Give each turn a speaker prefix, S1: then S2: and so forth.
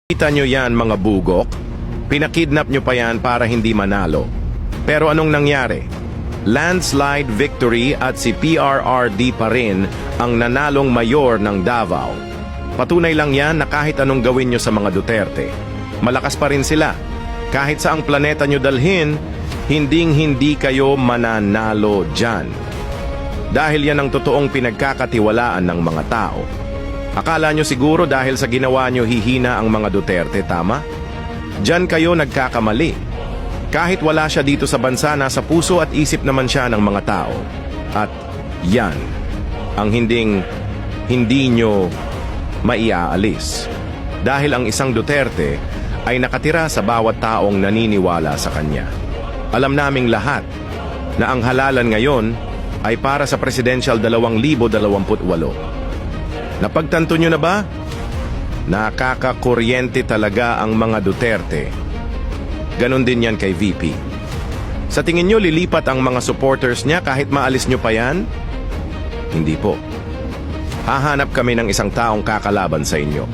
S1: Kita nyo yan mga bugok? Pinakidnap nyo pa yan para hindi manalo. Pero anong nangyari? Landslide victory at si PRRD pa rin ang nanalong mayor ng Davao. Patunay lang yan na kahit anong gawin nyo sa mga Duterte, malakas pa rin sila. Kahit sa ang planeta nyo dalhin, hinding-hindi kayo mananalo dyan. Dahil yan ang totoong pinagkakatiwalaan ng mga tao. Akala nyo siguro dahil sa ginawa nyo hihina ang mga Duterte, tama? Diyan kayo nagkakamali. Kahit wala siya dito sa bansa, nasa puso at isip naman siya ng mga tao. At yan ang hindi nyo maiaalis. Dahil ang isang Duterte ay nakatira sa bawat taong naniniwala sa kanya. Alam naming lahat na ang halalan ngayon ay para sa Presidential 2028. Napagtanto nyo na ba? Nakakakuryente talaga ang mga Duterte. Ganon din yan kay VP. Sa tingin nyo lilipat ang mga supporters niya kahit maalis nyo pa yan? Hindi po. Hahanap kami ng isang taong kakalaban sa inyo.